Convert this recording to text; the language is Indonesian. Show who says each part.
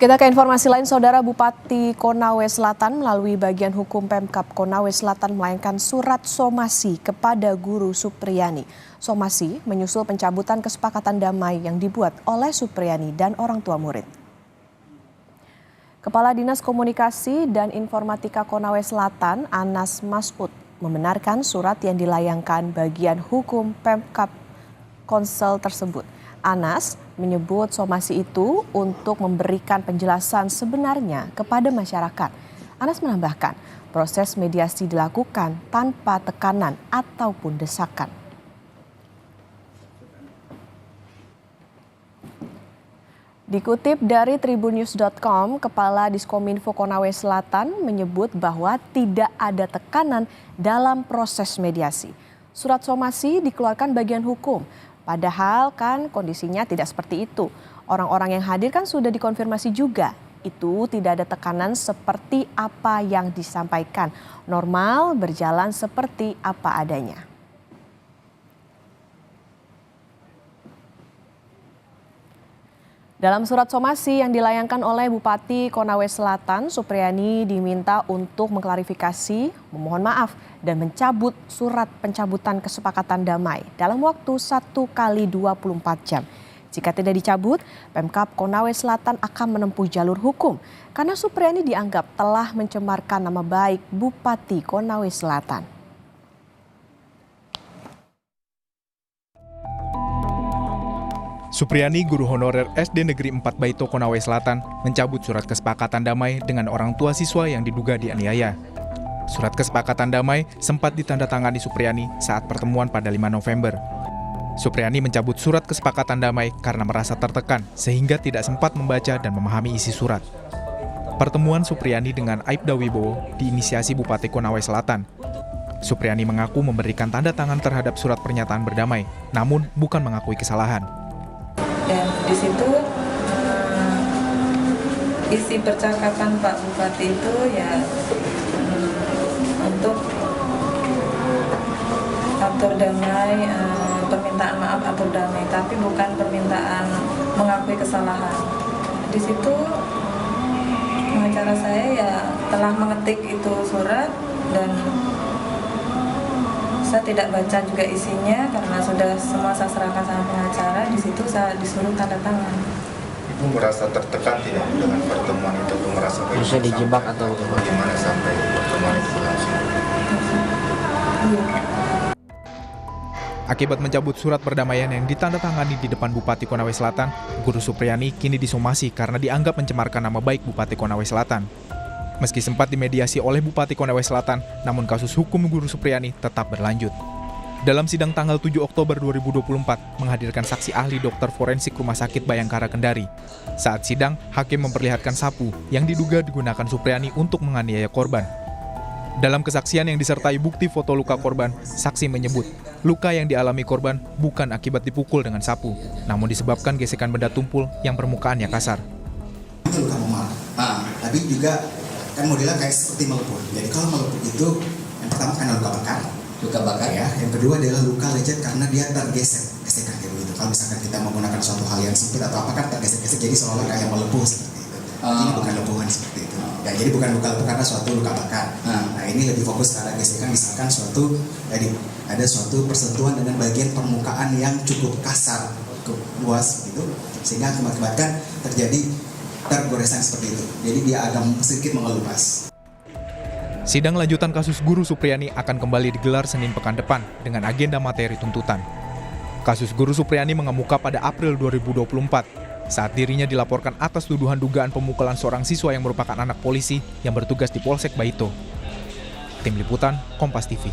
Speaker 1: Kita ke informasi lain, Saudara. Bupati Konawe Selatan melalui bagian hukum Pemkab Konawe Selatan melayangkan surat somasi kepada Guru Supriyani. Somasi menyusul pencabutan kesepakatan damai yang dibuat oleh Supriyani dan orang tua murid. Kepala Dinas Komunikasi dan Informatika Konawe Selatan, Anas Masud, membenarkan surat yang dilayangkan bagian hukum Pemkab Konsel tersebut. Anas menyebut somasi itu untuk memberikan penjelasan sebenarnya kepada masyarakat. Anas menambahkan, proses mediasi dilakukan tanpa tekanan ataupun desakan. Dikutip dari tribunnews.com, Kepala Diskominfo Konawe Selatan menyebut bahwa tidak ada tekanan dalam proses mediasi. Surat somasi dikeluarkan bagian hukum. Padahal kan kondisinya tidak seperti itu. Orang-orang yang hadir kan sudah dikonfirmasi juga. Itu tidak ada tekanan seperti apa yang disampaikan. Normal berjalan seperti apa adanya. Dalam surat somasi yang dilayangkan oleh Bupati Konawe Selatan, Supriyani diminta untuk mengklarifikasi, memohon maaf, dan mencabut surat pencabutan kesepakatan damai dalam waktu 1 kali 24 jam. Jika tidak dicabut, Pemkab Konawe Selatan akan menempuh jalur hukum karena Supriyani dianggap telah mencemarkan nama baik Bupati Konawe Selatan.
Speaker 2: Supriyani, guru honorer SD Negeri 4 Baito Konawe Selatan, mencabut surat kesepakatan damai dengan orang tua siswa yang diduga dianiaya. Surat kesepakatan damai sempat ditandatangani Supriyani saat pertemuan pada 5 November. Supriyani mencabut surat kesepakatan damai karena merasa tertekan sehingga tidak sempat membaca dan memahami isi surat. Pertemuan Supriyani dengan Aibda Wibowo diinisiasi Bupati Konawe Selatan. Supriyani mengaku memberikan tanda tangan terhadap surat pernyataan berdamai, namun bukan mengakui kesalahan.
Speaker 3: Dan di situ isi percakapan Pak Bupati itu ya untuk atur damai, permintaan maaf atur damai, tapi bukan permintaan mengakui kesalahan. Di situ pengacara saya ya telah mengetik itu surat dan saya tidak baca juga isinya karena sudah semua saya serahkan sama pengacara. Di situ saya disuruh tanda tangan.
Speaker 4: Ibu merasa tertekan tidak dengan pertemuan itu? Ibu merasa
Speaker 5: bisa dijebak atau
Speaker 4: bagaimana sampai pertemuan itu berlangsung?
Speaker 3: Iya.
Speaker 2: Akibat mencabut surat perdamaian yang ditandatangani di depan Bupati Konawe Selatan, Guru Supriyani kini disomasi karena dianggap mencemarkan nama baik Bupati Konawe Selatan. Meski sempat dimediasi oleh Bupati Konawe Selatan, namun kasus hukum Guru Supriyani tetap berlanjut. Dalam sidang tanggal 7 Oktober 2024, menghadirkan saksi ahli dokter forensik Rumah Sakit Bayangkara Kendari. Saat sidang, hakim memperlihatkan sapu yang diduga digunakan Supriyani untuk menganiaya korban. Dalam kesaksian yang disertai bukti foto luka korban, saksi menyebut luka yang dialami korban bukan akibat dipukul dengan sapu, namun disebabkan gesekan benda tumpul yang permukaannya kasar.
Speaker 6: Itu luka memar, tapi juga kan modelnya kayak seperti melepuh. Jadi kalau melepuh itu yang pertama karena luka bakar ya. Yang kedua adalah luka lecet karena dia tergesek-gesekan kayak begitu. Kalau misalkan kita menggunakan suatu hal yang sempit atau apa kan tergesek-gesek jadi seolah kayak melepuh seperti itu. Ini bukan lepuhan seperti itu. Ya, jadi bukan luka lepuh karena suatu luka bakar. Nah ini lebih fokus ke arah gesekan, misalkan suatu tadi ada suatu persentuhan dengan bagian permukaan yang cukup kasar, cukup luas gitu, sehingga mengakibatkan terjadi tergoresan seperti itu. Jadi dia agak sedikit mengelupas.
Speaker 2: Sidang lanjutan kasus Guru Supriyani akan kembali digelar Senin pekan depan dengan agenda materi tuntutan. Kasus Guru Supriyani mengemuka pada April 2024 saat dirinya dilaporkan atas tuduhan dugaan pemukulan seorang siswa yang merupakan anak polisi yang bertugas di Polsek Baito. Tim Liputan, Kompas TV.